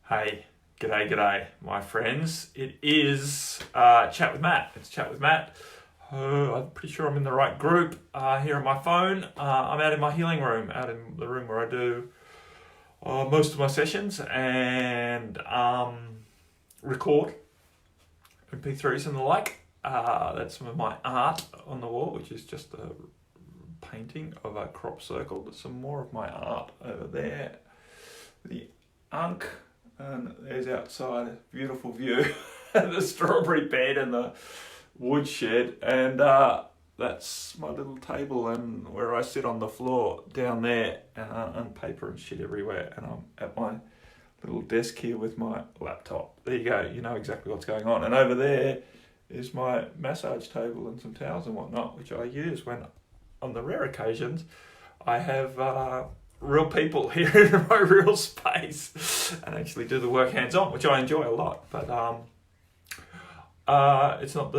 Hey, g'day, my friends. It is Chat with Matt. It's Chat with Matt. I'm pretty sure I'm in the right group here on my phone. I'm out in my healing room, out in the room where I do most of my sessions and record MP3s and the like. That's some of my art on the wall, which is just a painting of a crop circle. There's some more of my art over there. The Unk. And there's outside a beautiful view, the strawberry bed and the woodshed, and that's my little table and where I sit on the floor down there, and paper and shit everywhere, and I'm at my little desk here with my laptop. There you go, you know exactly what's going on. And over there is my massage table and some towels and whatnot, which I use when, on the rare occasions, I have real people here in my real space and actually do the work hands-on, which I enjoy a lot. But it's not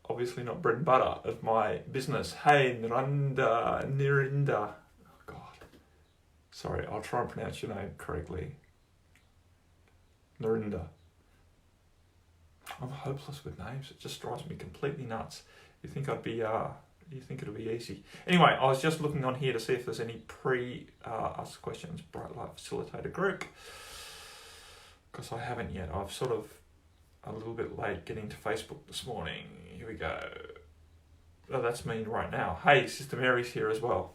obviously not bread and butter of my business. Hey, Nirinda. Oh, God. Sorry, I'll try and pronounce your name correctly. Nirinda. I'm hopeless with names. It just drives me completely nuts. You think you think it'll be easy. Anyway, I was just looking on here to see if there's any asked questions, Bright Light Facilitator group, because I haven't yet. I've sort of a little bit late getting to Facebook this morning. Here we go. Oh, that's me right now. Hey, Sister Mary's here as well.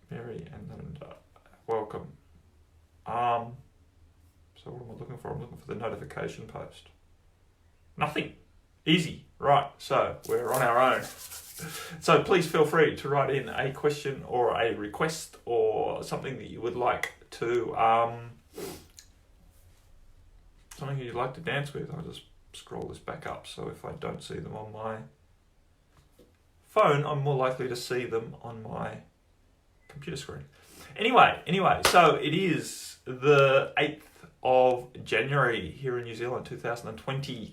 Mary and welcome. So what am I looking for? I'm looking for the notification post. Nothing. Easy. Right, so we're on our own. So please feel free to write in a question or a request or something that you would like to dance with. I'll just scroll this back up, so if I don't see them on my phone, I'm more likely to see them on my computer screen. Anyway, so it is the 8th of January here in New Zealand, 2020.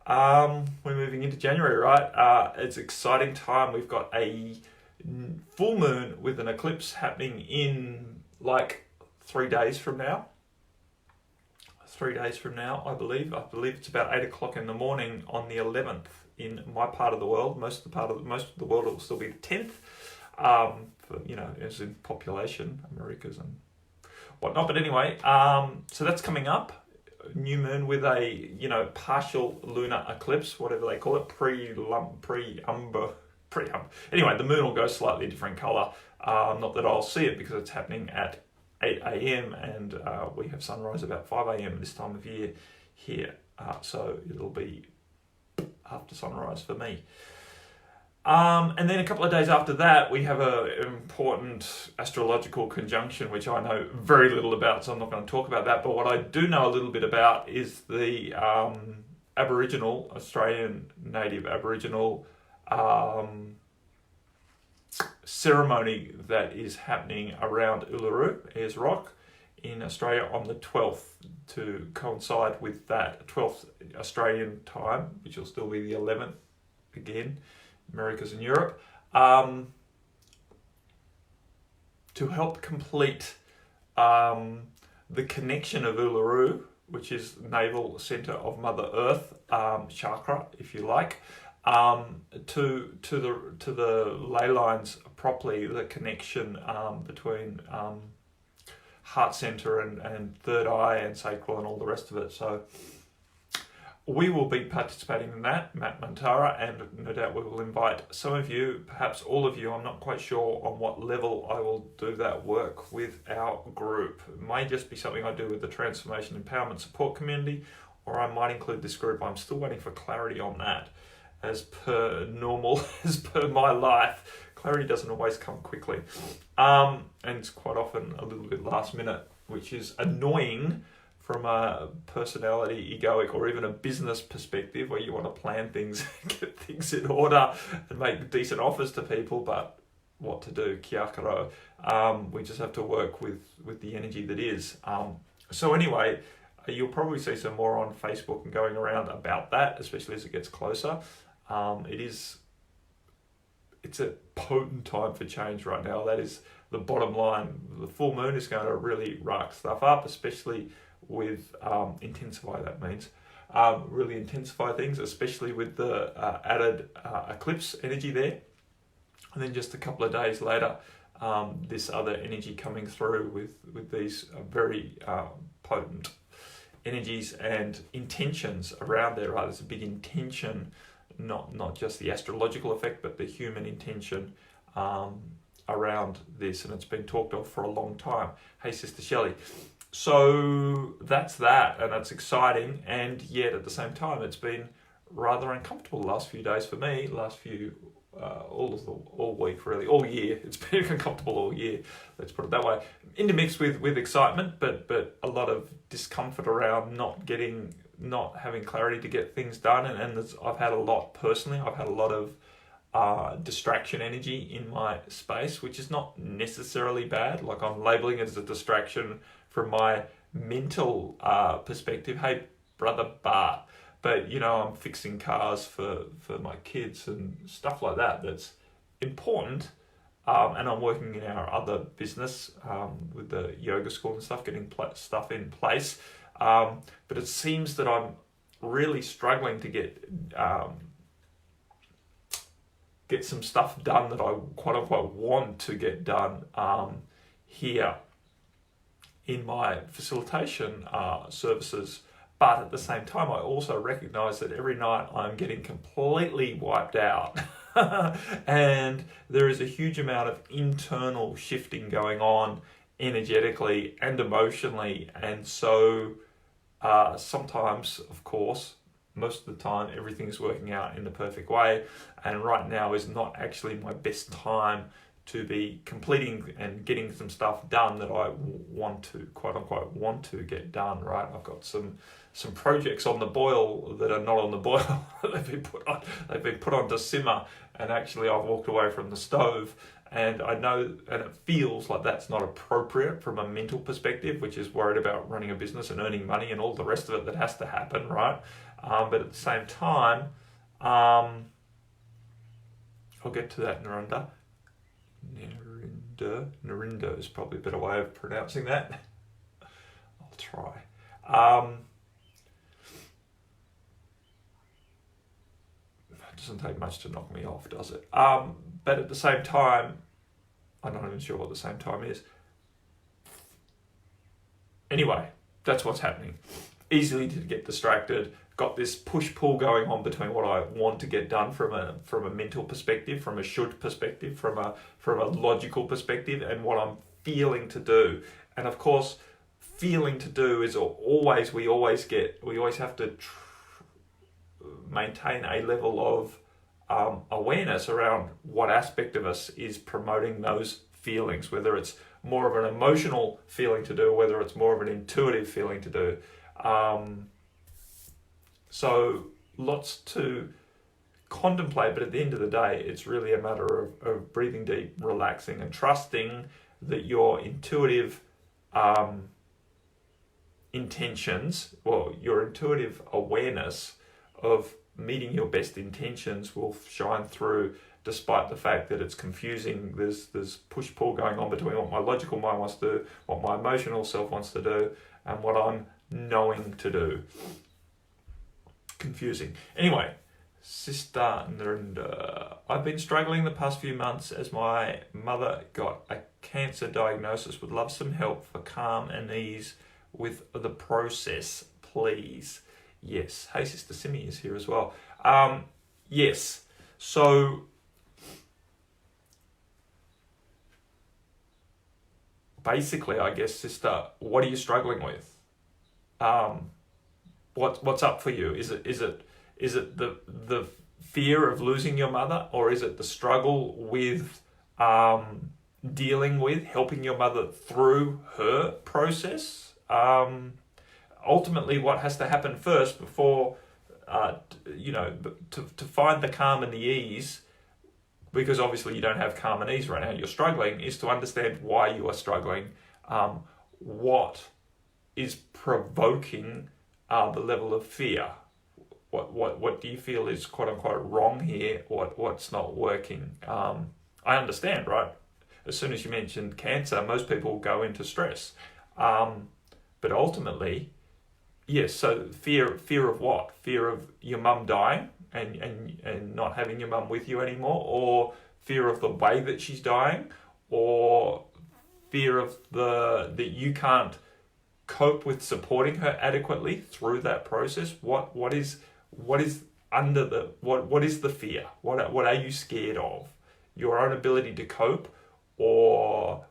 We're moving into January, right? It's an exciting time. We've got a full moon with an eclipse happening in like 3 days from now. 3 days from now, I believe. I believe it's about 8 o'clock in the morning on the 11th in my part of the world. Most of the world will still be the 10th. As in population, Americas and whatnot. But anyway, so that's coming up. New moon with a partial lunar eclipse, whatever they call it, anyway, the moon will go slightly different color. Not that I'll see it because it's happening at 8 a.m. and we have sunrise about 5 a.m. this time of year here, so it'll be after sunrise for me. And then a couple of days after that, we have an important astrological conjunction, which I know very little about, so I'm not going to talk about that. But what I do know a little bit about is the Australian native Aboriginal ceremony that is happening around Uluru, Ayers Rock, in Australia on the 12th, to coincide with that 12th Australian time, which will still be the 11th again, Americas and Europe, to help complete the connection of Uluru, which is navel center of Mother Earth, chakra, if you like, to the ley lines properly, the connection between heart center and third eye and sacral and all the rest of it. So we will be participating in that, Matt Mantara, and no doubt we will invite some of you, perhaps all of you. I'm not quite sure on what level I will do that work with our group. It may just be something I do with the Transformation Empowerment Support Community, or I might include this group. I'm still waiting for clarity on that. As per normal, as per my life, clarity doesn't always come quickly. And it's quite often a little bit last minute, which is annoying from a personality, egoic, or even a business perspective, where you want to plan things, get things in order, and make decent offers to people, but what to do, kia karo. We just have to work with the energy that is. So anyway, you'll probably see some more on Facebook and going around about that, especially as it gets closer. It's a potent time for change right now. That is the bottom line. The full moon is going to really rock stuff up, especially with intensify, that means. Really intensify things, especially with the added eclipse energy there. And then just a couple of days later, this other energy coming through with these very potent energies and intentions around there, right? There's a big intention, not just the astrological effect, but the human intention around this, and it's been talked of for a long time. Hey, Sister Shelley. So that's that, and it's exciting, and yet at the same time, it's been rather uncomfortable the last few days for me, all week really, all year. It's been uncomfortable all year, let's put it that way. Intermixed with excitement, but a lot of discomfort around not having clarity to get things done, and I've had a lot personally. I've had a lot of distraction energy in my space, which is not necessarily bad. Like, I'm labeling it as a distraction from my mental perspective. Hey, brother Bart. But, I'm fixing cars for my kids and stuff like that. That's important. And I'm working in our other business with the yoga school and stuff, getting stuff in place. But it seems that I'm really struggling to get some stuff done that I quote unquote want to get done here in my facilitation services. But at the same time, I also recognize that every night I'm getting completely wiped out. And there is a huge amount of internal shifting going on energetically and emotionally. And so sometimes, of course, most of the time, everything's working out in the perfect way. And right now is not actually my best time to be completing and getting some stuff done that I want to, quote unquote, want to get done, right? I've got some projects on the boil that are not on the boil. They've been put on to simmer, and actually I've walked away from the stove, and I know, and it feels like that's not appropriate from a mental perspective, which is worried about running a business and earning money and all the rest of it that has to happen, right? But at the same time, I'll get to that, Narendra. Narinder is probably a better way of pronouncing that. I'll try. It doesn't take much to knock me off, does it? But at the same time, I'm not even sure what the same time is. Anyway, that's what's happening. Easily to get distracted. Got this push-pull going on between what I want to get done from a mental perspective, from a should perspective, from a logical perspective, and what I'm feeling to do. And of course, feeling to do is we always have to maintain a level of awareness around what aspect of us is promoting those feelings, whether it's more of an emotional feeling to do, whether it's more of an intuitive feeling to do. So lots to contemplate, but at the end of the day, it's really a matter of breathing deep, relaxing, and trusting that your intuitive intentions, well, your intuitive awareness of meeting your best intentions will shine through, despite the fact that it's confusing. There's push-pull going on between what my logical mind wants to do, what my emotional self wants to do, and what I'm knowing to do. Confusing. Anyway, Sister Narendra, I've been struggling the past few months as my mother got a cancer diagnosis. Would love some help for calm and ease with the process, please. Yes. Hey, Sister Simi is here as well. Yes. So basically, I guess, Sister, what are you struggling with? What's up for you? Is it the fear of losing your mother, or is it the struggle with dealing with helping your mother through her process? Ultimately, what has to happen first before to find the calm and the ease, because obviously you don't have calm and ease right now, you're struggling, is to understand why you are struggling, what is provoking the level of fear. What do you feel is quote unquote wrong here? What's not working? I understand, right? As soon as you mentioned cancer, most people go into stress. But ultimately, Yes, so fear of what? Fear of your mum dying and not having your mum with you anymore, or fear of the way that she's dying, or fear of that you can't cope with supporting her adequately through that process. What is under what is the fear? What are you scared of? Your own ability to cope, or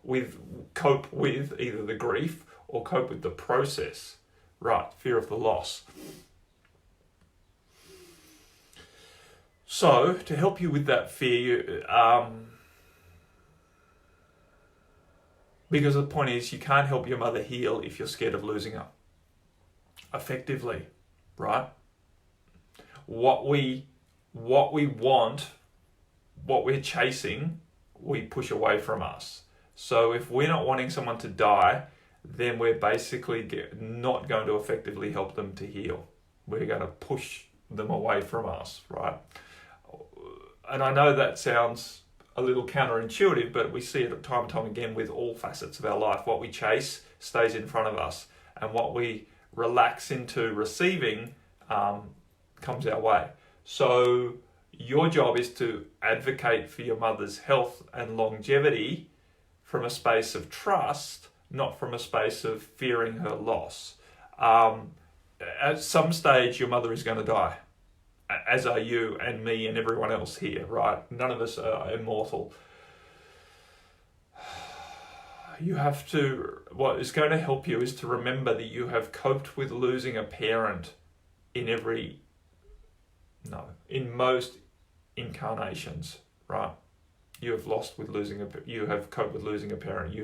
cope with either the grief or cope with the process. Right, fear of the loss. So, to help you with that fear, because the point is, you can't help your mother heal if you're scared of losing her. Effectively, right? What we want, what we're chasing, we push away from us. So if we're not wanting someone to die, then we're basically not going to effectively help them to heal. We're going to push them away from us, right? And I know that sounds a little counterintuitive, but we see it time and time again with all facets of our life. What we chase stays in front of us, and what we relax into receiving comes our way. So your job is to advocate for your mother's health and longevity from a space of trust, not from a space of fearing her loss. At some stage, your mother is going to die, as are you and me and everyone else here, right? None of us are immortal. You have to, what is going to help you is to remember that you have coped with losing a parent in most incarnations, right? You have coped with losing a parent. You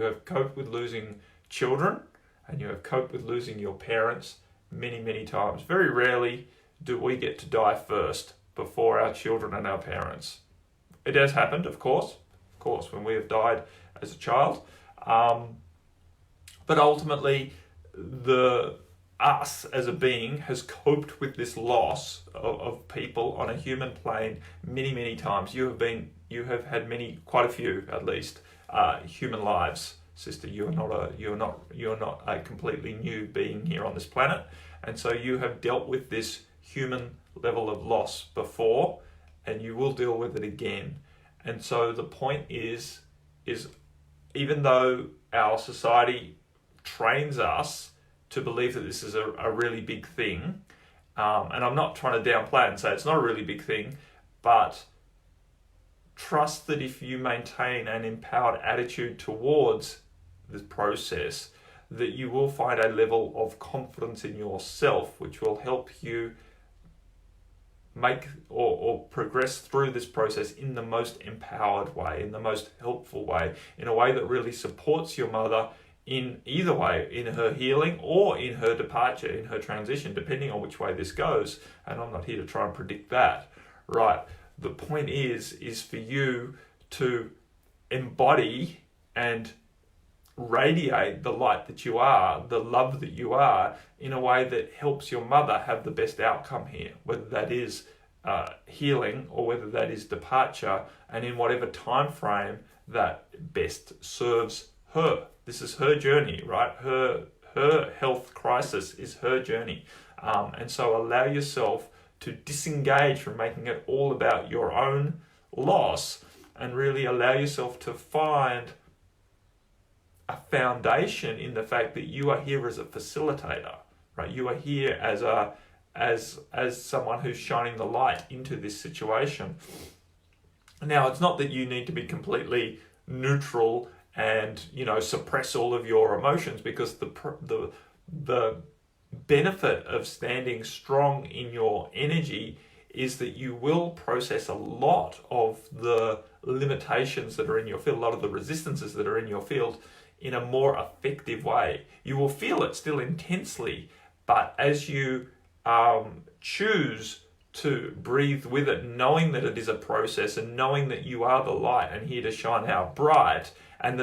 have coped with losing children, and you have coped with losing your parents many, many times. Very rarely do we get to die first before our children and our parents. It has happened, of course, when we have died as a child. But ultimately, us as a being has coped with this loss of people on a human plane many, many times. You have had quite a few at least, human lives, sister. You're not a completely new being here on this planet, and so you have dealt with this human level of loss before, and you will deal with it again. And so the point is even though our society trains us to believe that this is a really big thing, and I'm not trying to downplay it and say it's not a really big thing, but trust that if you maintain an empowered attitude towards this process, that you will find a level of confidence in yourself which will help you make or progress through this process in the most empowered way, in the most helpful way, in a way that really supports your mother in either way, in her healing or in her departure, in her transition, depending on which way this goes. And I'm not here to try and predict that, right? The point is for you to embody and radiate the light that you are, the love that you are, in a way that helps your mother have the best outcome here, whether that is healing or whether that is departure, and in whatever time frame that best serves her. This is her journey, right? Her health crisis is her journey. And so allow yourself to disengage from making it all about your own loss, and really allow yourself to find a foundation in the fact that you are here as a facilitator, right? You are here as someone who's shining the light into this situation. Now, it's not that you need to be completely neutral and suppress all of your emotions, because the benefit of standing strong in your energy is that you will process a lot of the limitations that are in your field, a lot of the resistances that are in your field, in a more effective way. You will feel it still intensely, but as you choose to breathe with it, knowing that it is a process and knowing that you are the light and here to shine out bright, and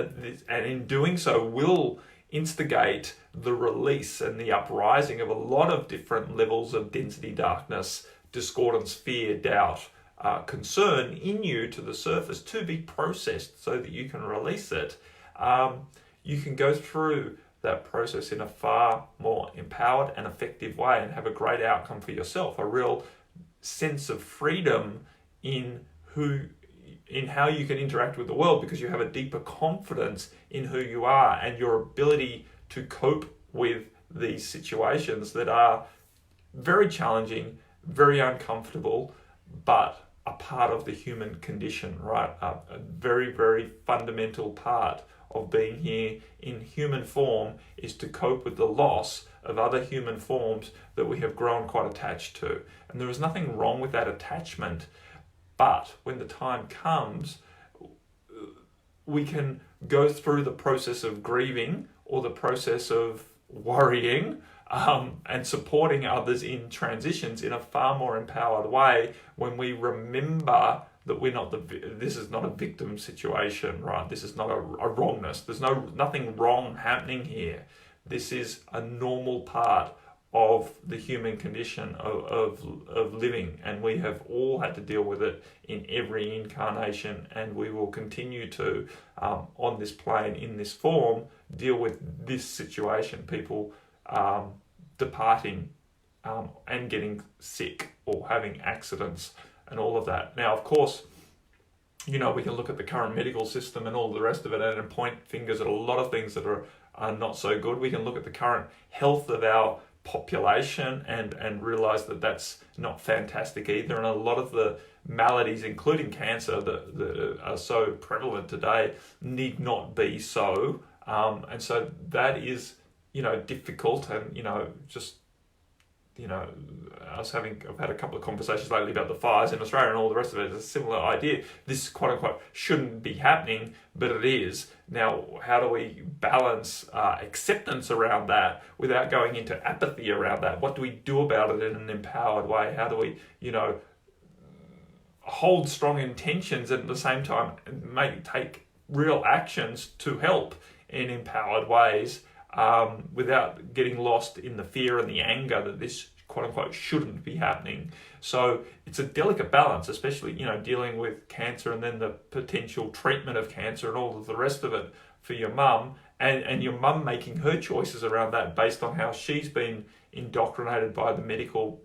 in doing so will instigate the release and the uprising of a lot of different levels of density, darkness, discordance, fear, doubt, concern in you to the surface to be processed so that you can release it. You can go through that process in a far more empowered and effective way and have a great outcome for yourself, a real sense of freedom in how you can interact with the world, because you have a deeper confidence in who you are and your ability to cope with these situations that are very challenging, very uncomfortable, but a part of the human condition, right? A very, very fundamental part of being here in human form is to cope with the loss of other human forms that we have grown quite attached to. And there is nothing wrong with that attachment, but when the time comes, we can go through the process of grieving or the process of worrying and supporting others in transitions in a far more empowered way when we remember that this is not a victim situation, right? This is not a wrongness. There's nothing wrong happening here. This is a normal part of the human condition of living, and we have all had to deal with it in every incarnation, and we will continue to, on this plane, in this form, deal with this situation, people departing and getting sick or having accidents and all of that. Now, of course, we can look at the current medical system and all the rest of it and point fingers at a lot of things that are not so good. We can look at the current health of our population and realize that that's not fantastic either. And a lot of the maladies, including cancer, that are so prevalent today need not be so. And so that is, difficult. And, I've had a couple of conversations lately about the fires in Australia and all the rest of it. It's a similar idea. This, quote unquote, shouldn't be happening, but it is. Now, how do we balance acceptance around that without going into apathy around that? What do we do about it in an empowered way? How do we, hold strong intentions and at the same time take real actions to help in empowered ways without getting lost in the fear and the anger that this, quote unquote, shouldn't be happening. So it's a delicate balance, especially, dealing with cancer and then the potential treatment of cancer and all of the rest of it for your mum, and your mum making her choices around that based on how she's been indoctrinated by the medical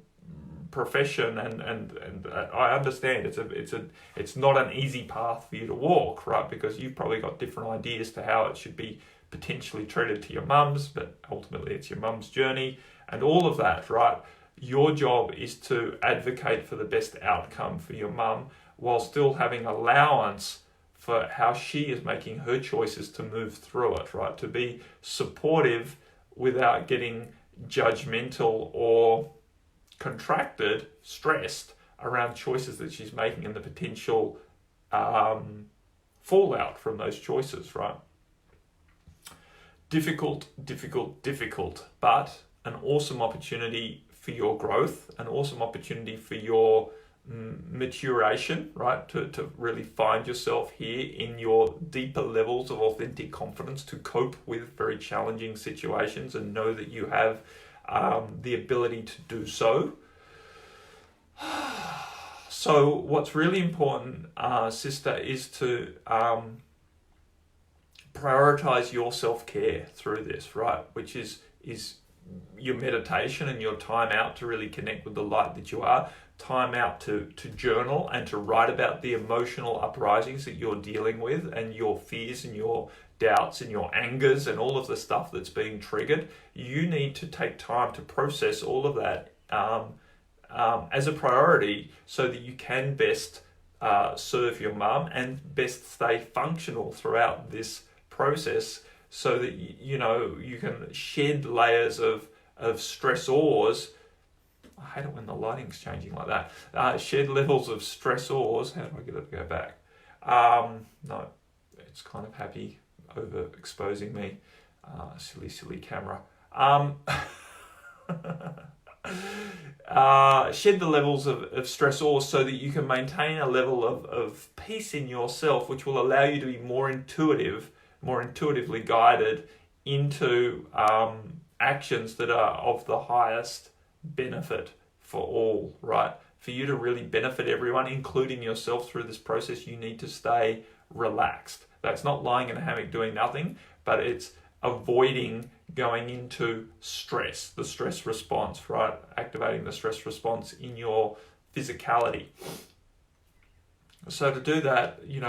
profession, and I understand it's not an easy path for you to walk, right? Because you've probably got different ideas to how it should be potentially treated to your mum's, but ultimately it's your mum's journey and all of that, right? Your job is to advocate for the best outcome for your mum while still having allowance for how she is making her choices to move through it, right? To be supportive without getting judgmental or contracted, stressed around choices that she's making and the potential fallout from those choices, right? Difficult, but an awesome opportunity for your growth, an awesome opportunity for your maturation, right? To really find yourself here in your deeper levels of authentic confidence to cope with very challenging situations and know that you have the ability to do so. So what's really important, sister, is to prioritize your self-care through this, right? Which is your meditation and your time out to really connect with the light that you are, time out to journal and to write about the emotional uprisings that you're dealing with and your fears and your doubts and your angers and all of the stuff that's being triggered. You need to take time to process all of that as a priority so that you can best serve your mum and best stay functional throughout this process, so that you can shed layers of stressors. I hate it when the lighting's changing like that. Shed levels of stressors. How do I get it to go back? No, it's kind of happy overexposing me. Silly camera. Shed the levels of stressors so that you can maintain a level of peace in yourself, which will allow you to be more intuitively guided into actions that are of the highest benefit for all, right? For you to really benefit everyone, including yourself, through this process, you need to stay relaxed. That's not lying in a hammock doing nothing, but it's avoiding going into stress, the stress response, right? Activating the stress response in your physicality. So to do that, you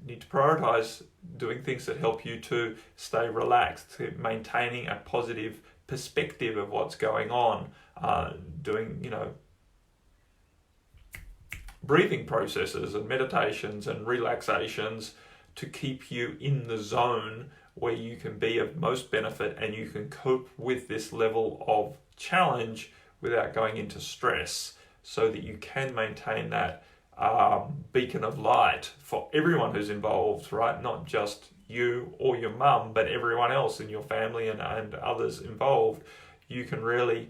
need to prioritize doing things that help you to stay relaxed, maintaining a positive perspective of what's going on, doing, breathing processes and meditations and relaxations to keep you in the zone where you can be of most benefit and you can cope with this level of challenge without going into stress, so that you can maintain that beacon of light for everyone who's involved, right? Not just you or your mum, but everyone else in your family and others involved. You can really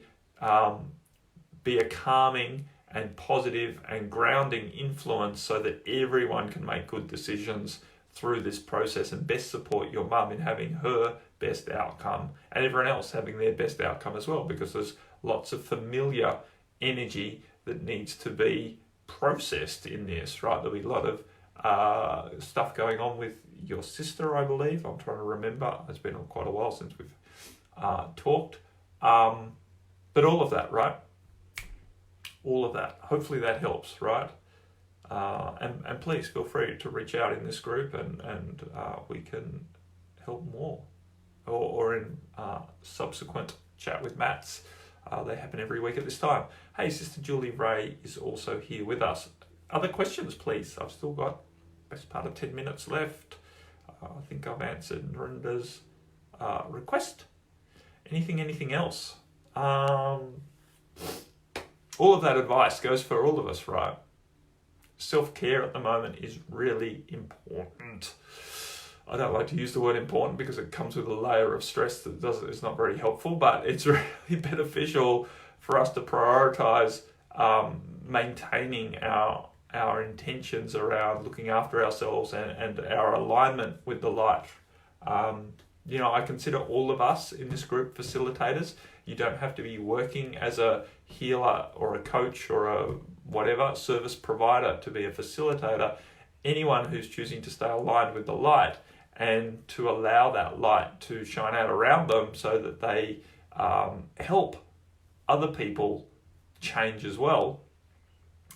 be a calming and positive and grounding influence so that everyone can make good decisions through this process and best support your mum in having her best outcome and everyone else having their best outcome as well, because there's lots of familiar energy that needs to be processed in this, right? There'll be a lot of stuff going on with your sister, I believe. I'm trying to remember. It's been quite a while since we've talked. But all of that, right? All of that. Hopefully that helps, right? And please feel free to reach out in this group and we can help more. Or in subsequent chat with Matts. They happen every week at this time. Hey, Sister Julie Ray is also here with us. Other questions, please? I've still got best part of 10 minutes left. I think I've answered Narinda's request. Anything else? All of that advice goes for all of us, right? Self-care at the moment is really important. I don't like to use the word important because it comes with a layer of stress that is not very helpful, but it's really beneficial for us to prioritize maintaining our intentions around looking after ourselves and our alignment with the light. I consider all of us in this group facilitators. You don't have to be working as a healer or a coach or a whatever service provider to be a facilitator. Anyone who's choosing to stay aligned with the light and to allow that light to shine out around them so that they help other people change as well.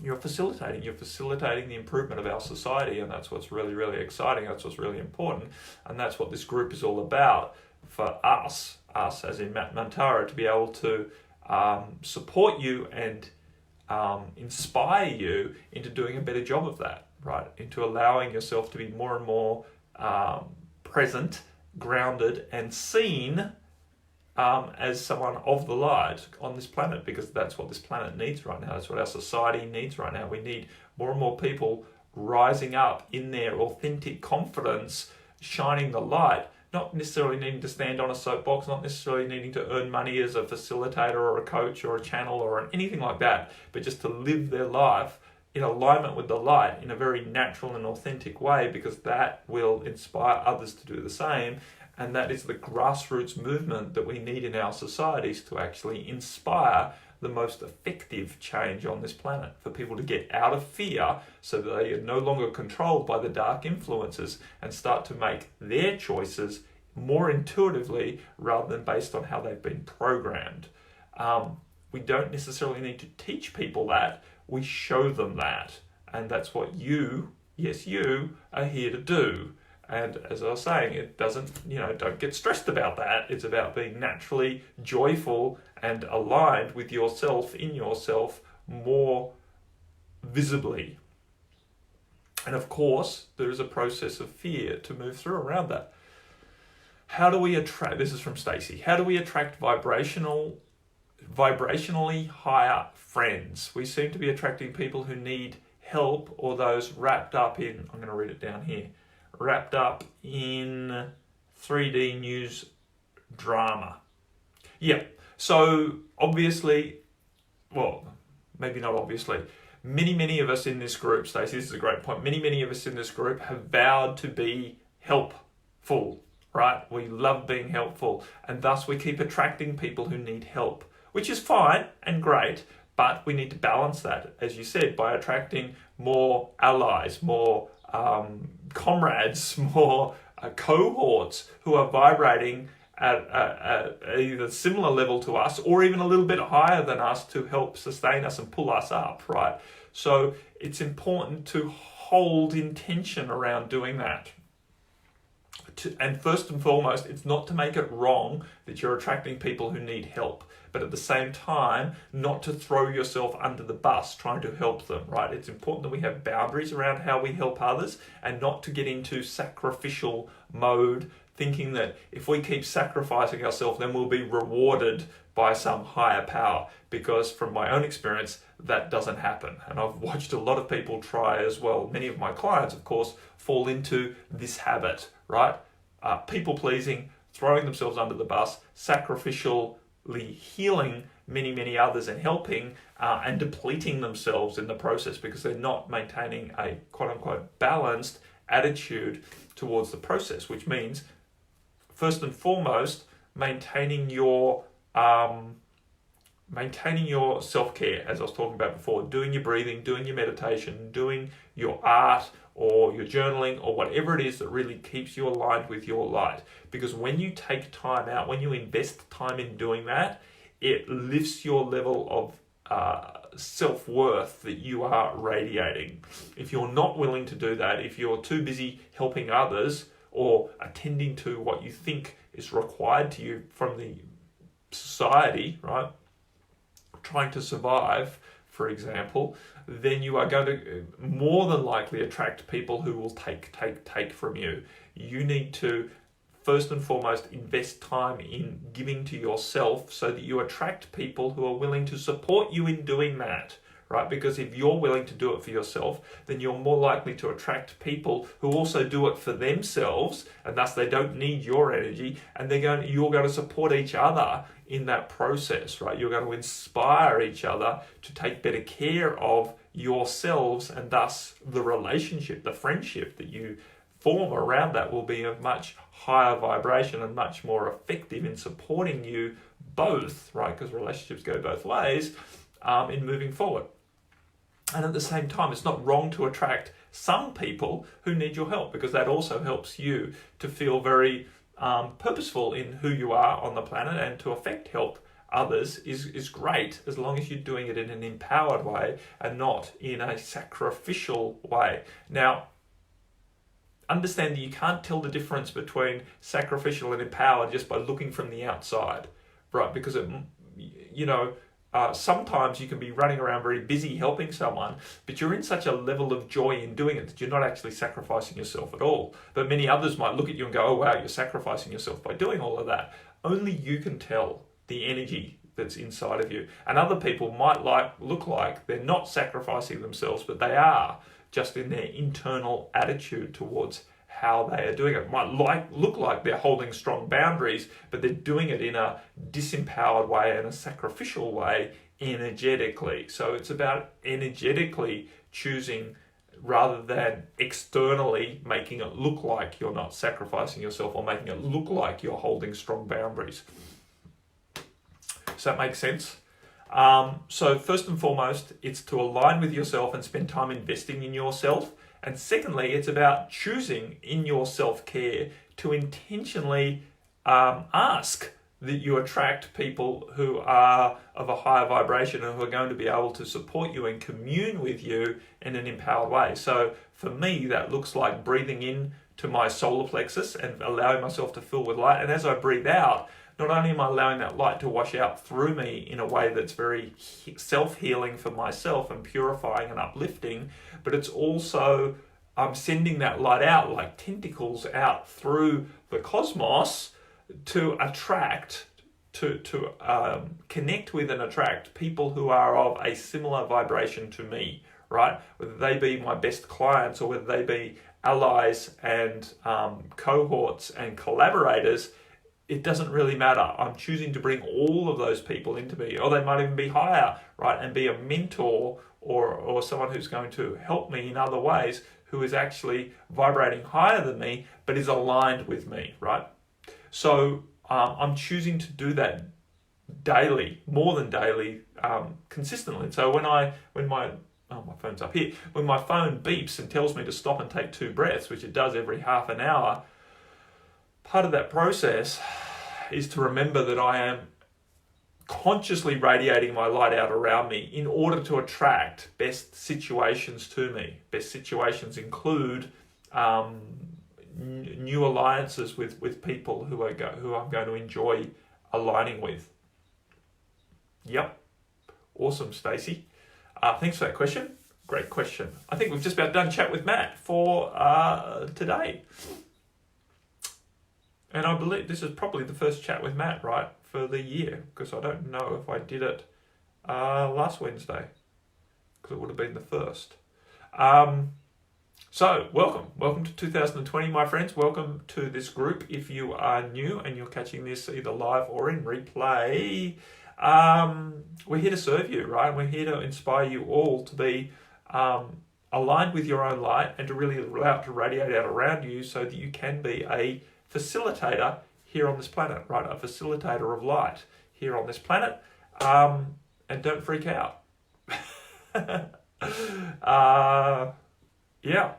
You're facilitating the improvement of our society, and that's what's really, really exciting. That's what's really important, and that's what this group is all about for us as in Matt Mantara, to be able to support you and inspire you into doing a better job of that, right? Into allowing yourself to be more and more present, grounded, and seen as someone of the light on this planet, because that's what this planet needs right now. That's what our society needs right now. We need more and more people rising up in their authentic confidence, shining the light, not necessarily needing to stand on a soapbox, not necessarily needing to earn money as a facilitator or a coach or a channel or anything like that, but just to live their life in alignment with the light in a very natural and authentic way, because that will inspire others to do the same. And that is the grassroots movement that we need in our societies to actually inspire the most effective change on this planet, for people to get out of fear so that they are no longer controlled by the dark influences and start to make their choices more intuitively rather than based on how they've been programmed. We don't necessarily need to teach people that, we show them that. And that's what you are here to do. And as I was saying, it doesn't, don't get stressed about that. It's about being naturally joyful and aligned with yourself, in yourself, more visibly. And of course, there is a process of fear to move through around that. How do we attract, this is from Stacey, how do we attract vibrationally higher friends? We seem to be attracting people who need help, or those wrapped up in, I'm going to read it down here, wrapped up in 3D news drama. Yeah, so obviously, well, maybe not obviously, many of us in this group, Stacey, this is a great point, many of us in this group have vowed to be helpful, right? We love being helpful, and thus we keep attracting people who need help, which is fine and great, but we need to balance that, as you said, by attracting more allies, more comrades, more cohorts who are vibrating at either similar level to us or even a little bit higher than us to help sustain us and pull us up, right? So it's important to hold intention around doing that. And first and foremost, it's not to make it wrong that you're attracting people who need help, but at the same time, not to throw yourself under the bus trying to help them, right? It's important that we have boundaries around how we help others and not to get into sacrificial mode, thinking that if we keep sacrificing ourselves, then we'll be rewarded by some higher power. Because from my own experience, that doesn't happen. And I've watched a lot of people try as well. Many of my clients, of course, fall into this habit, right? People pleasing, throwing themselves under the bus, sacrificially healing many others and helping and depleting themselves in the process because they're not maintaining a quote-unquote balanced attitude towards the process, which means first and foremost maintaining your self-care, as I was talking about before, doing your breathing, doing your meditation, doing your art or your journaling or whatever it is that really keeps you aligned with your light. Because when you take time out, when you invest time in doing that, it lifts your level of self-worth that you are radiating. If you're not willing to do that, if you're too busy helping others or attending to what you think is required to you from the society, right, trying to survive, for example, then you are going to more than likely attract people who will take from you. You need to first and foremost invest time in giving to yourself so that you attract people who are willing to support you in doing that, right? Because if you're willing to do it for yourself, then you're more likely to attract people who also do it for themselves, and thus they don't need your energy, and you're going to support each other in that process, right? You're going to inspire each other to take better care of yourselves, and thus the relationship, the friendship that you form around that will be of much higher vibration and much more effective in supporting you both, right? Because relationships go both ways in moving forward. And at the same time, it's not wrong to attract some people who need your help, because that also helps you to feel very purposeful in who you are on the planet, and to help others is great as long as you're doing it in an empowered way and not in a sacrificial way. Now, understand that you can't tell the difference between sacrificial and empowered just by looking from the outside, right? Because sometimes you can be running around very busy helping someone, but you're in such a level of joy in doing it that you're not actually sacrificing yourself at all. But many others might look at you and go, oh wow, you're sacrificing yourself by doing all of that. Only you can tell the energy that's inside of you. And other people might look like they're not sacrificing themselves, but they are, just in their internal attitude towards how they are doing it. It might look like they're holding strong boundaries, but they're doing it in a disempowered way and a sacrificial way energetically. So it's about energetically choosing rather than externally making it look like you're not sacrificing yourself or making it look like you're holding strong boundaries. Does that make sense? So first and foremost, it's to align with yourself and spend time investing in yourself. And secondly, it's about choosing in your self-care to intentionally ask that you attract people who are of a higher vibration and who are going to be able to support you and commune with you in an empowered way. So for me, that looks like breathing in to my solar plexus and allowing myself to fill with light. And as I breathe out, not only am I allowing that light to wash out through me in a way that's very self-healing for myself and purifying and uplifting, but it's also I'm sending that light out like tentacles out through the cosmos to attract, to connect with and attract people who are of a similar vibration to me, right? Whether they be my best clients or whether they be allies and cohorts and collaborators, it doesn't really matter. I'm choosing to bring all of those people into me, or they might even be higher, right? And be a mentor or someone who's going to help me in other ways, who is actually vibrating higher than me, but is aligned with me, right? So I'm choosing to do that daily, more than daily, consistently. So when my phone's up here, when my phone beeps and tells me to stop and take 2 breaths, which it does every half an hour, part of that process is to remember that I am consciously radiating my light out around me in order to attract best situations to me. Best situations include new alliances with people who I'm going to enjoy aligning with. Yep. Awesome, Stacey. Thanks for that question. Great question. I think we've just about done chat with Matt for today. And I believe this is probably the first chat with Matt, right, for the year, because I don't know if I did it last Wednesday, because it would have been the first. So, welcome to 2020, my friends. Welcome to this group. If you are new and you're catching this either live or in replay, we're here to serve you, right? We're here to inspire you all to be aligned with your own light and to really allow it to radiate out around you so that you can be a facilitator here on this planet, right? A facilitator of light here on this planet. And don't freak out. Yeah,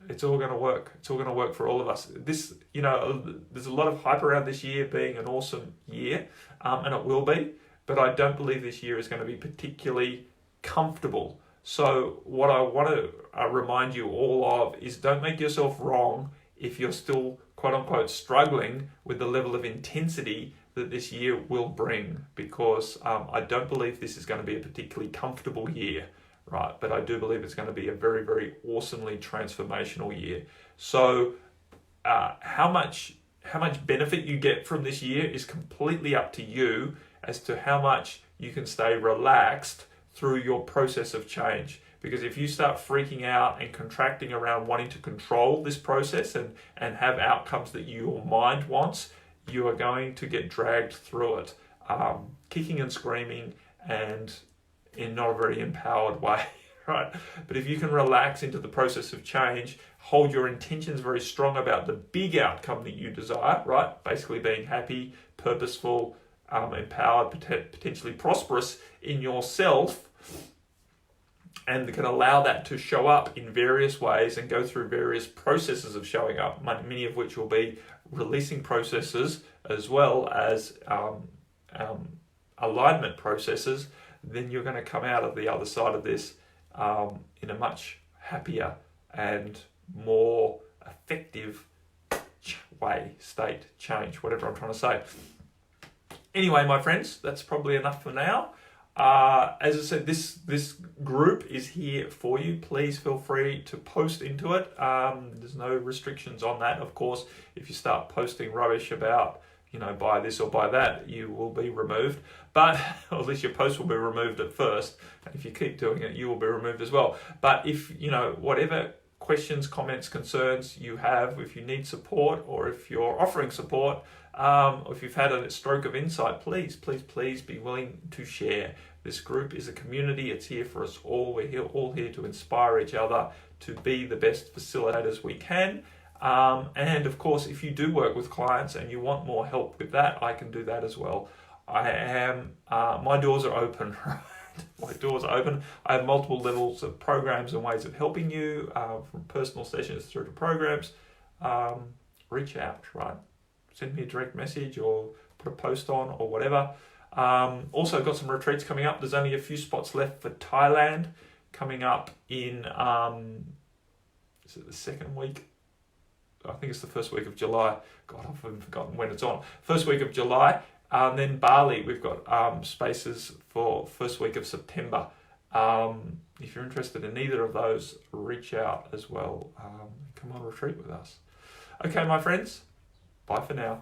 it's all going to work. It's all going to work for all of us. This, there's a lot of hype around this year being an awesome year, and it will be, but I don't believe this year is going to be particularly comfortable. So what I want to remind you all of is don't make yourself wrong if you're still quote unquote struggling with the level of intensity that this year will bring, because I don't believe this is going to be a particularly comfortable year, right? But I do believe it's going to be a very, very awesomely transformational year. So how much benefit you get from this year is completely up to you as to how much you can stay relaxed through your process of change. Because if you start freaking out and contracting around wanting to control this process and have outcomes that your mind wants, you are going to get dragged through it, kicking and screaming and in not a very empowered way, right? But if you can relax into the process of change, hold your intentions very strong about the big outcome that you desire, right? Basically being happy, purposeful, empowered, potentially prosperous in yourself, and can allow that to show up in various ways and go through various processes of showing up, many of which will be releasing processes as well as alignment processes, then you're going to come out of the other side of this in a much happier and more effective state change, whatever I'm trying to say. Anyway, my friends, that's probably enough for now. As I said, this group is here for you. Please feel free to post into it. There's no restrictions on that. Of course, if you start posting rubbish about, buy this or buy that, you will be removed. But, or at least your post will be removed at first. And if you keep doing it, you will be removed as well. But if, whatever questions, comments, concerns you have, if you need support or if you're offering support, or if you've had a stroke of insight, please be willing to share. This group is a community. It's here for us all. We're all here to inspire each other to be the best facilitators we can. And of course, if you do work with clients and you want more help with that, I can do that as well. My doors are open. My doors are open. I have multiple levels of programs and ways of helping you, from personal sessions through to programs. Reach out, right? Send me a direct message or put a post on or whatever. Also got some retreats coming up. There's only a few spots left for Thailand coming up in, is it the second week? I think it's the first week of July. God, I've forgotten when it's on. First week of July. And then Bali, we've got spaces for first week of September. If you're interested in either of those, reach out as well. Come on retreat with us. Okay, my friends. Bye for now.